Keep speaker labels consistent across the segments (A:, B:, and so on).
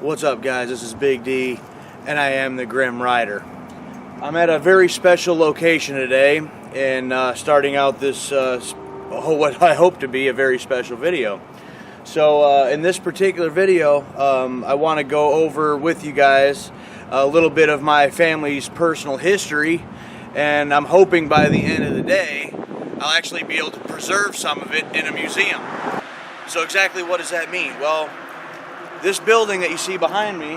A: What's up, guys? This is Big D, and I am the Grim Rider. I'm at a very special location today, and starting out this, what I hope to be a very special video. So in this particular video, I want to go over with you guys a little bit of my family's personal history, and I'm hoping by the end of the day, I'll actually be able to preserve some of it in a museum. So exactly what does that mean? Well, this building that you see behind me,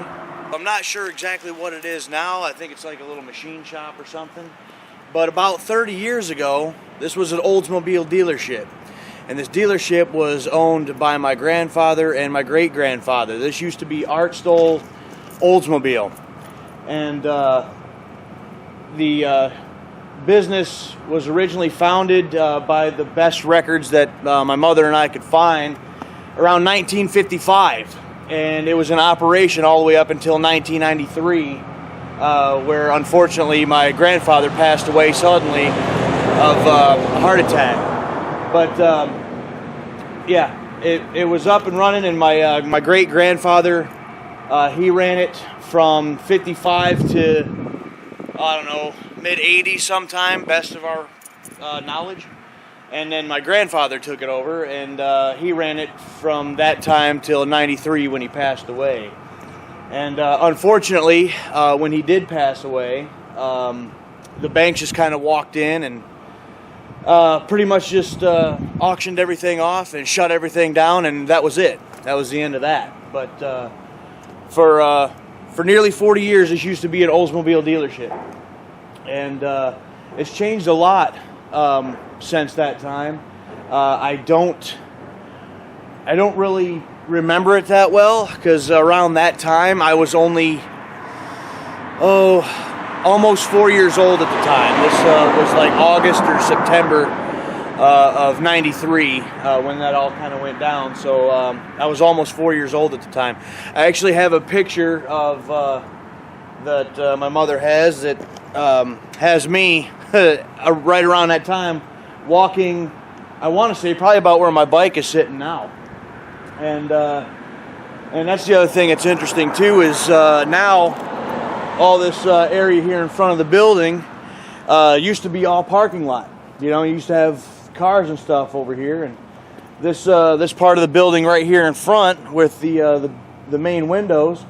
A: I'm not sure exactly what it is now. I think it's like a little machine shop or something. But about 30 years ago, this was an Oldsmobile dealership. And this dealership was owned by my grandfather and my great-grandfather. This used to be Art Stoll Oldsmobile. And the business was originally founded by the best records that my mother and I could find around 1955. And it was in operation all the way up until 1993, where unfortunately my grandfather passed away suddenly of a heart attack. But yeah, it was up and running, and my great grandfather, he ran it from 55 to, I don't know, mid 80s sometime, best of our knowledge. And then my grandfather took it over, and he ran it from that time till 93 when he passed away. And unfortunately, when he did pass away, the bank just kind of walked in and pretty much just auctioned everything off and shut everything down, and that was it. That was the end of that. But for nearly 40 years, this used to be an Oldsmobile dealership. And it's changed a lot since that time. I don't really remember it that well, because around that time I was only almost 4 years old at the time. This was like August or September of 93 when that all kind of went down. So I was almost 4 years old at the time. I actually have a picture of that my mother has that has me right around that time walking, I want to say probably about where my bike is sitting now. And that's the other thing that's interesting too, is now all this area here in front of the building used to be all parking lot. You know, you used to have cars and stuff over here, and this part of the building right here in front with the main windows,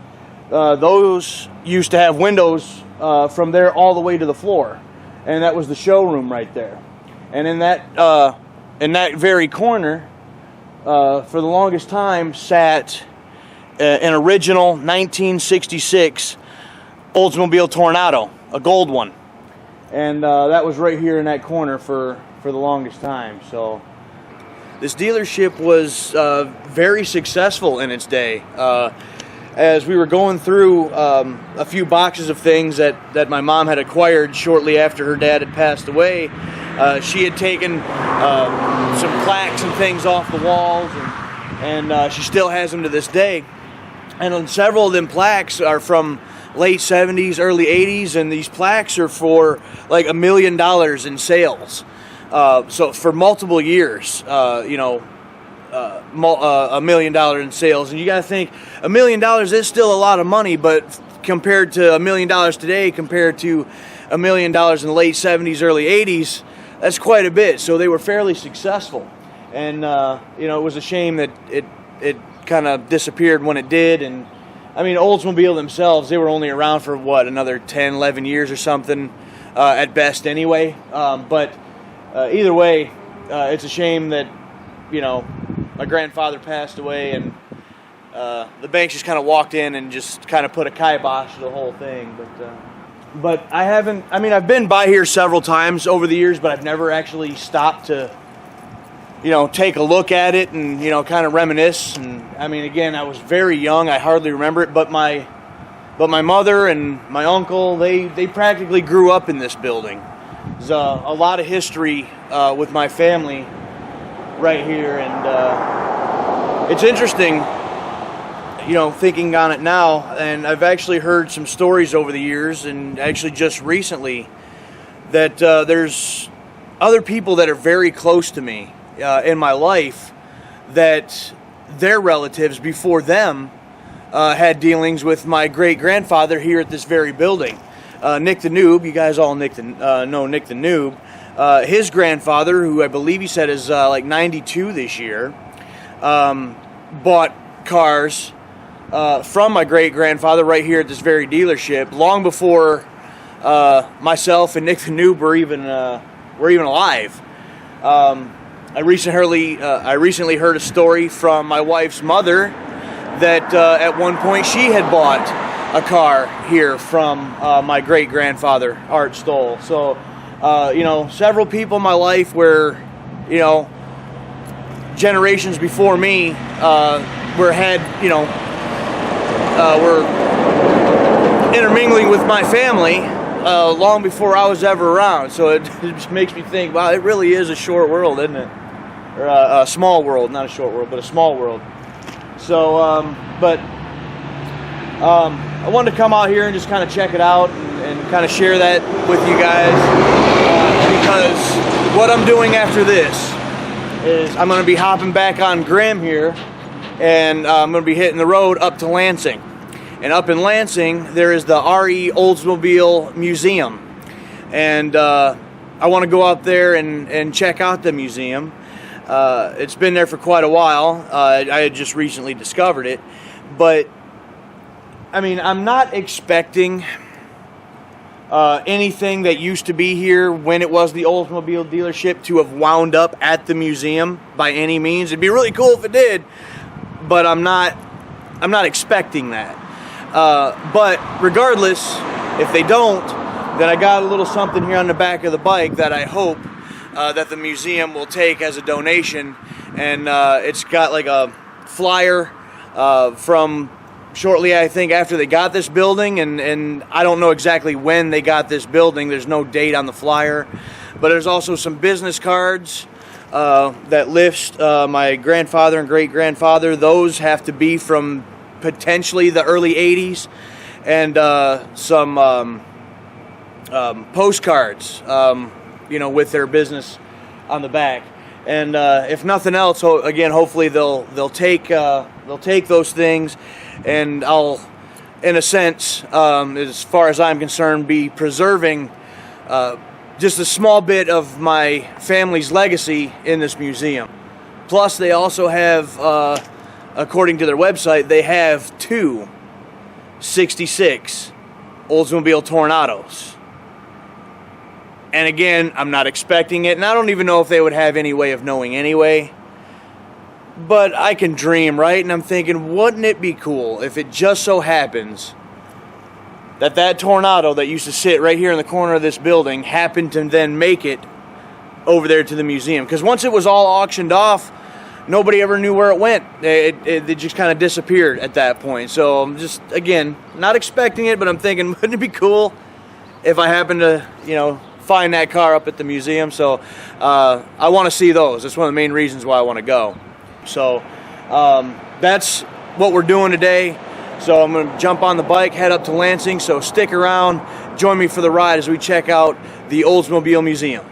A: those used to have windows from there all the way to the floor, and that was the showroom right there. And in that very corner, for the longest time, sat an original 1966 Oldsmobile Tornado, a gold one, and that was right here in that corner for the longest time. So this dealership was very successful in its day. As we were going through a few boxes of things that my mom had acquired shortly after her dad had passed away, she had taken some plaques and things off the walls, and she still has them to this day. And several of them plaques are from late 70s, early 80s, and these plaques are for like $1 million in sales. So for multiple years, you know, $1 million in sales. And you got to think, $1 million is still a lot of money, but compared to $1 million today, compared to $1 million in the late 70s, early 80s, that's quite a bit. So they were fairly successful. And, you know, it was a shame that it kind of disappeared when it did. And, I mean, Oldsmobile themselves, they were only around for, what, another 10, 11 years or something at best anyway. But either way, it's a shame that, you know, my grandfather passed away, and the bank just kind of walked in and just kind of put a kibosh to the whole thing. But I haven't, I mean, I've been by here several times over the years, but I've never actually stopped to, you know, take a look at it and, you know, kind of reminisce. And I mean, again, I was very young, I hardly remember it, but my mother and my uncle, they practically grew up in this building. There's a lot of history with my family right here, and it's interesting, you know, thinking on it now. And I've actually heard some stories over the years, and actually just recently, that there's other people that are very close to me in my life, that their relatives before them had dealings with my great-grandfather here at this very building. Nick the Noob, you guys all know Nick the Noob. His grandfather, who I believe he said is like 92 this year, bought cars from my great-grandfather right here at this very dealership long before myself and Nick the Noob were even alive. I recently heard a story from my wife's mother that at one point she had bought a car here from my great-grandfather, Art Stoll. So, several people in my life where, generations before me were intermingling with my family long before I was ever around. So it just makes me think, wow, it really is a short world, isn't it? Or a small world, not a short world, but a small world. So, I wanted to come out here and just kind of check it out and kind of share that with you guys, because what I'm doing after this is I'm going to be hopping back on Grimm here, and I'm going to be hitting the road up to Lansing. And up in Lansing, there is the RE Oldsmobile Museum. And I want to go out there and check out the museum. It's been there for quite a while. I had just recently discovered it. But, I mean, I'm not expecting anything that used to be here when it was the Oldsmobile dealership to have wound up at the museum by any means. It'd be really cool if it did, but I'm not expecting that. But regardless, if they don't, then I got a little something here on the back of the bike that I hope that the museum will take as a donation. And it's got like a flyer from shortly, I think, after they got this building, and I don't know exactly when they got this building. There's no date on the flyer, but there's also some business cards that list my grandfather and great-grandfather. Those have to be from potentially the early 80s, and some postcards, with their business on the back. And if nothing else, again, hopefully they'll take those things, and I'll, in a sense, as far as I'm concerned, be preserving just a small bit of my family's legacy in this museum. Plus, they also have, according to their website, they have 2 '66 Oldsmobile Tornados. And again, I'm not expecting it, and I don't even know if they would have any way of knowing anyway. But I can dream, right? And I'm thinking, wouldn't it be cool if it just so happens that Tornado that used to sit right here in the corner of this building happened to then make it over there to the museum? Because once it was all auctioned off, nobody ever knew where it went. It just kind of disappeared at that point. So I'm just, again, not expecting it, but I'm thinking, wouldn't it be cool if I happen to, find that car up at the museum? So I want to see those. That's one of the main reasons why I want to go. So that's what we're doing today. So I'm going to jump on the bike, head up to Lansing. So stick around, join me for the ride as we check out the Oldsmobile Museum.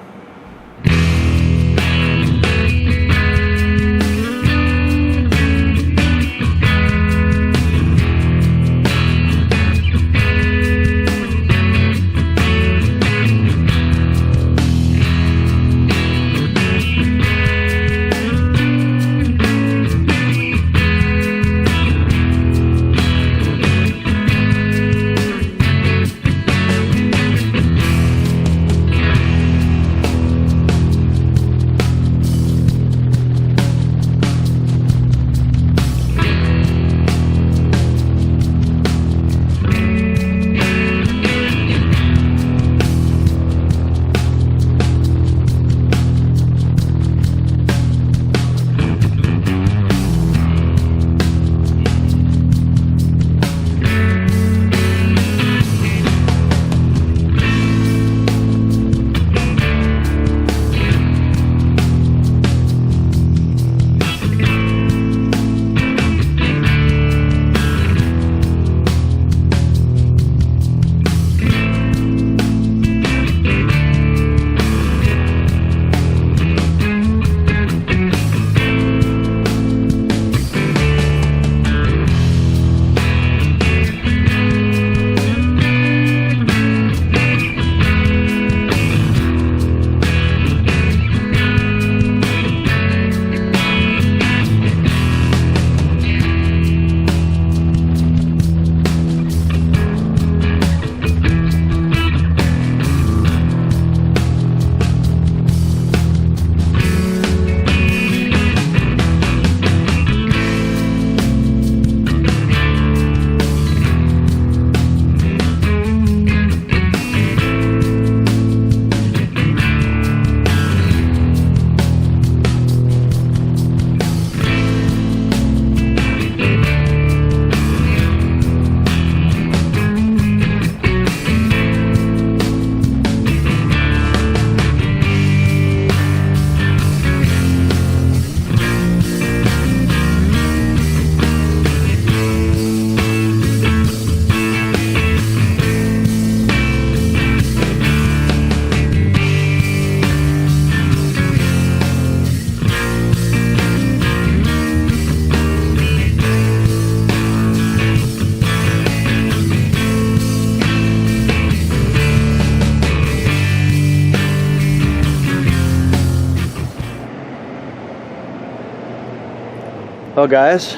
A: Well, guys,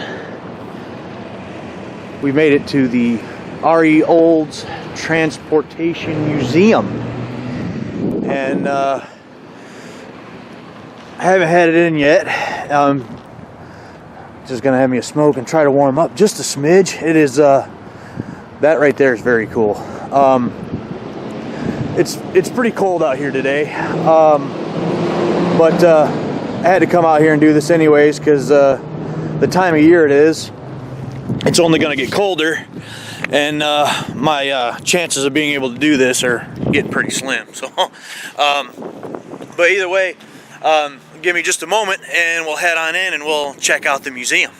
A: we made it to the R.E. Olds Transportation Museum, and I haven't had it in yet. Just gonna have me a smoke and try to warm up just a smidge. It is that right there is very cool. It's pretty cold out here today, but I had to come out here and do this anyways because the time of year it is. It's only gonna get colder, and my chances of being able to do this are getting pretty slim. So, but either way, give me just a moment and we'll head on in and we'll check out the museum.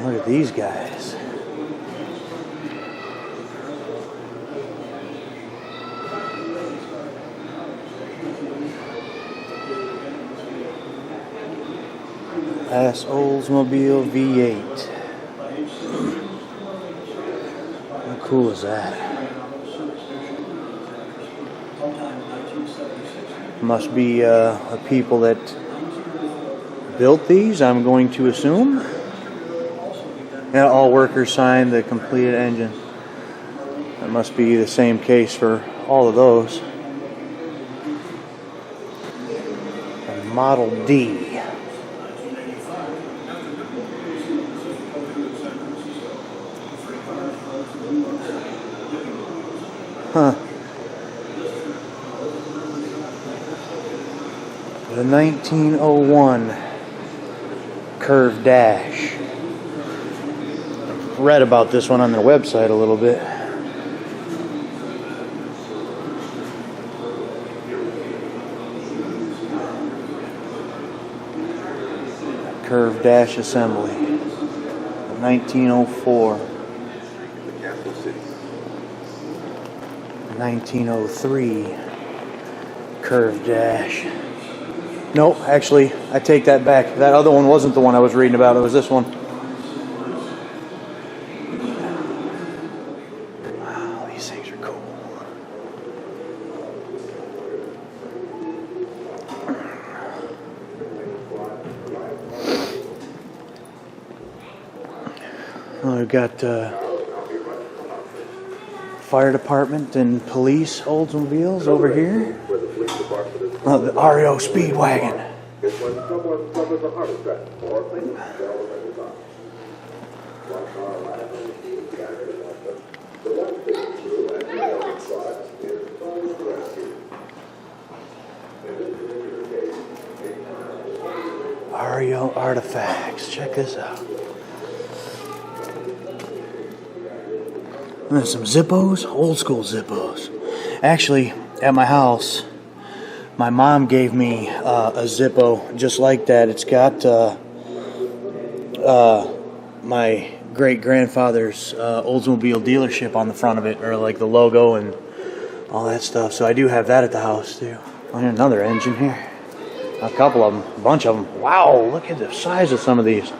A: Look at these guys. That's Oldsmobile V8. How cool is that? Must be the people that built these, I'm going to assume. Yeah, all workers signed the completed engine. That must be the same case for all of those. And Model D. Huh. The 1901 Curve Dash. Read about this one on their website a little bit. Curve Dash assembly. 1904. 1903 Curve Dash. Nope, actually, I take that back. That other one wasn't the one I was reading about. It was this one. Wow, these things are cool. Well, we've got fire department and police Oldsmobiles over here. The REO Speedwagon. REO Artifacts. Check this out. And there's some Zippos, old school Zippos. Actually, at my house, my mom gave me a Zippo just like that. It's got my great-grandfather's Oldsmobile dealership on the front of it, or like the logo and all that stuff. So I do have that at the house too. Oh, here's another engine here. A couple of them, a bunch of them. Wow, look at the size of some of these.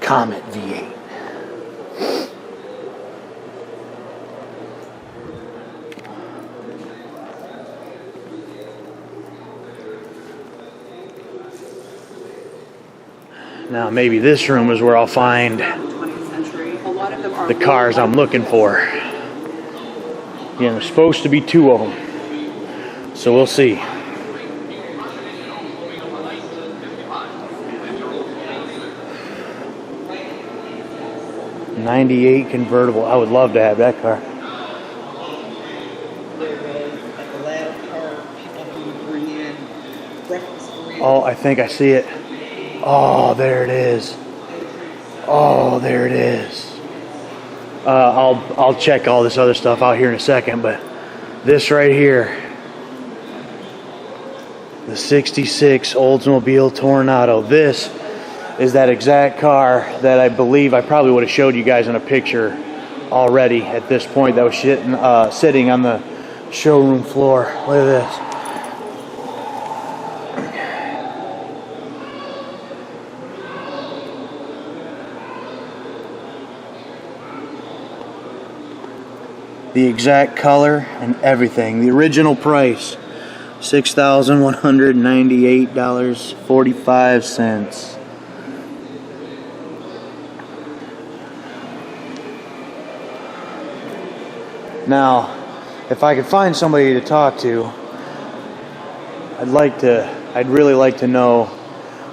A: Comet V8. Now maybe this room is where I'll find the cars I'm looking for. Yeah, there's supposed to be 2 of them. So we'll see. '98 convertible. I would love to have that car. Oh, I think I see it. Oh, there it is. Oh, there it is. I'll check all this other stuff out here in a second, but this right here, the '66 Oldsmobile Tornado. This is that exact car that I believe I probably would have showed you guys in a picture already at this point that was sitting on the showroom floor. Look at this. The exact color and everything. The original price, $6,198.45. Now, if I could find somebody to talk to, I'd really like to know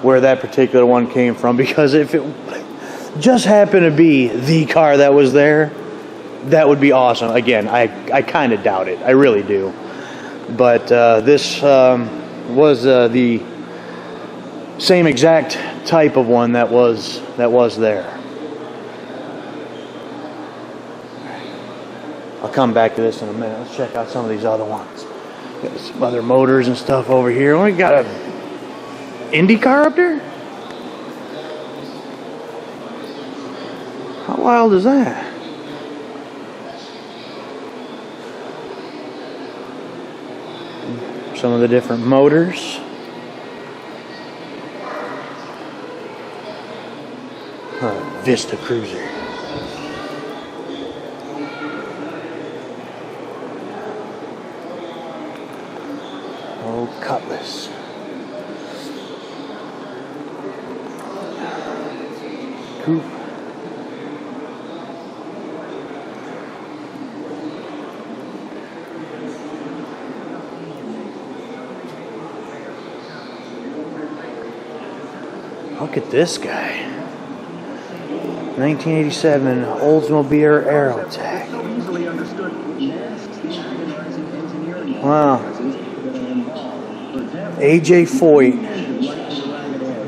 A: where that particular one came from, because if it just happened to be the car that was there, that would be awesome. Again, I kind of doubt it. I really do. But this was the same exact type of one that was there. I'll come back to this in a minute. Let's check out some of these other ones. Got some other motors and stuff over here. We got a Indy car up there? How wild is that? Some of the different motors. Vista Cruiser. Old Cutlass. Coupe. Look at this guy. 1987 Oldsmobile Aerotech. Wow. AJ Foyt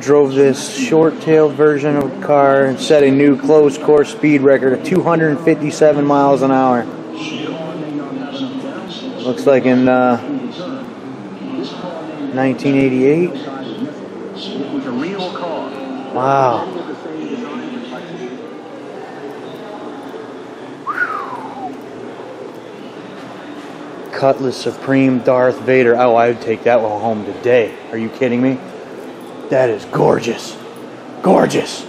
A: drove this short-tailed version of a car and set a new closed course speed record of 257 miles an hour. Looks like in 1988. Wow. Cutlass Supreme Darth Vader. Oh, I would take that one home today. Are you kidding me? That is gorgeous. Gorgeous.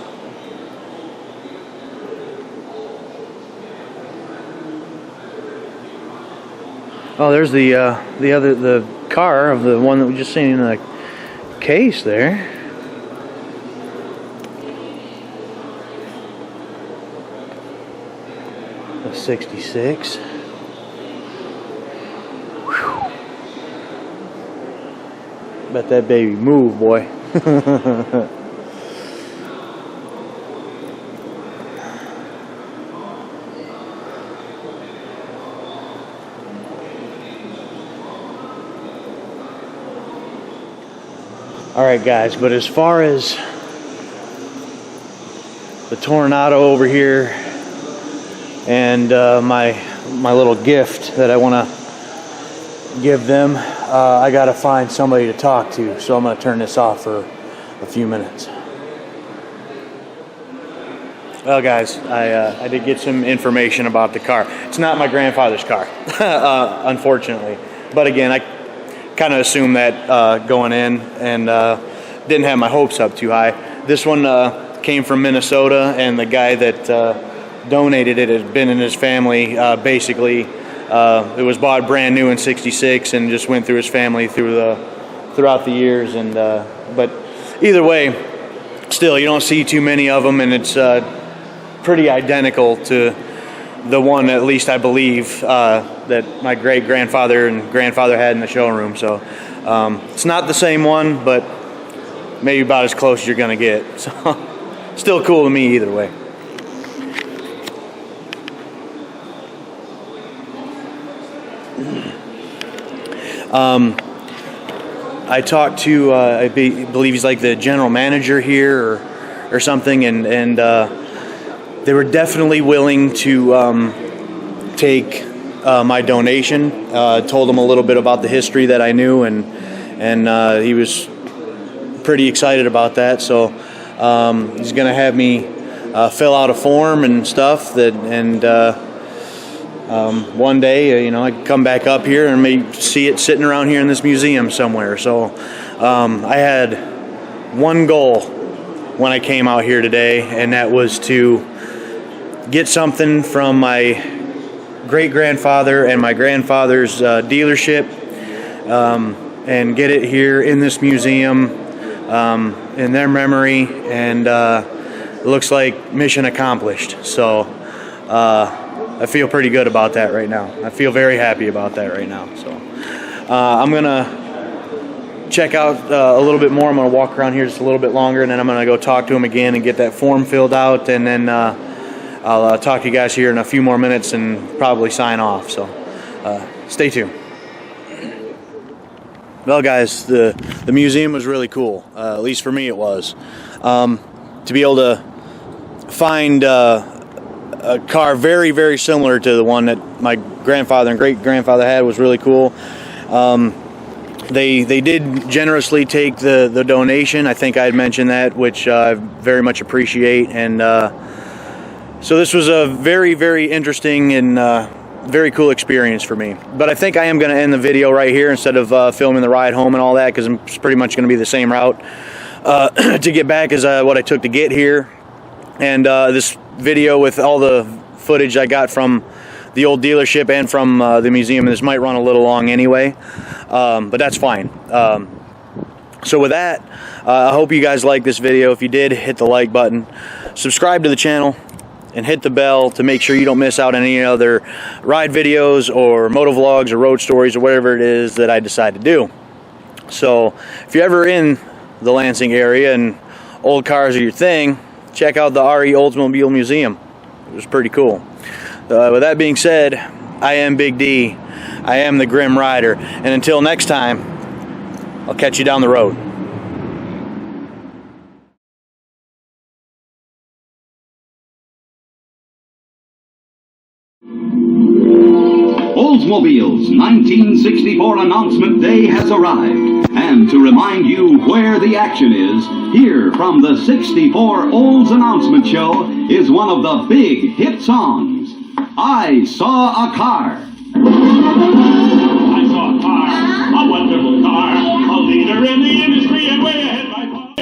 A: Oh, there's the car of the one that we just seen in the case there. A 66. Bet that baby move, boy. Alright guys, but as far as the Tornado over here and my little gift that I want to give them, I gotta find somebody to talk to, so I'm gonna turn this off for a few minutes. Well guys, I did get some information about the car. It's not my grandfather's car, unfortunately. But again, I kind of assumed that going in, and didn't have my hopes up too high. This one came from Minnesota, and the guy that donated it had been in his family basically. It was bought brand new in '66 and just went through his family throughout the years. And but either way, still you don't see too many of them, and it's pretty identical to the one, at least I believe, that my great grandfather and grandfather had in the showroom. So it's not the same one, but maybe about as close as you're gonna get. So still cool to me either way. I talked to, I believe he's like the general manager here or something, and they were definitely willing to take my donation. Told him a little bit about the history that I knew, and he was pretty excited about that. So he's going to have me fill out a form and stuff one day, I can come back up here and maybe see it sitting around here in this museum somewhere. So I had one goal when I came out here today, and that was to get something from my great-grandfather and my grandfather's dealership, and get it here in this museum in their memory, and it looks like mission accomplished. So I feel pretty good about that right now. I feel very happy about that right now. So I'm gonna check out a little bit more. I'm gonna walk around here just a little bit longer, and then I'm gonna go talk to him again and get that form filled out, and then I'll talk to you guys here in a few more minutes and probably sign off. So stay tuned. Well, guys, the museum was really cool. At least for me, it was. To be able to find a car very, very similar to the one that my grandfather and great-grandfather had was really cool. They did generously take the donation. I think I had mentioned that, which I very much appreciate. And so this was a very, very interesting and very cool experience for me. But I think I am going to end the video right here instead of filming the ride home and all that, because it's pretty much going to be the same route to get back as what I took to get here. And this video with all the footage I got from the old dealership and from the museum, and this might run a little long anyway, but that's fine. So with that, I hope you guys liked this video. If you did, hit the like button, subscribe to the channel, and hit the bell to make sure you don't miss out on any other ride videos or motovlogs or road stories or whatever it is that I decide to do. So if you're ever in the Lansing area and old cars are your thing, check out the RE Oldsmobile Museum. It was pretty cool. With that being said, I am Big D. I am the Grim Rider. And until next time, I'll catch you down the road.
B: Oldsmobile's 1964 announcement day has arrived. And to remind you where the action is, here from the 64 Olds announcement show is one of the big hit songs, I Saw a Car.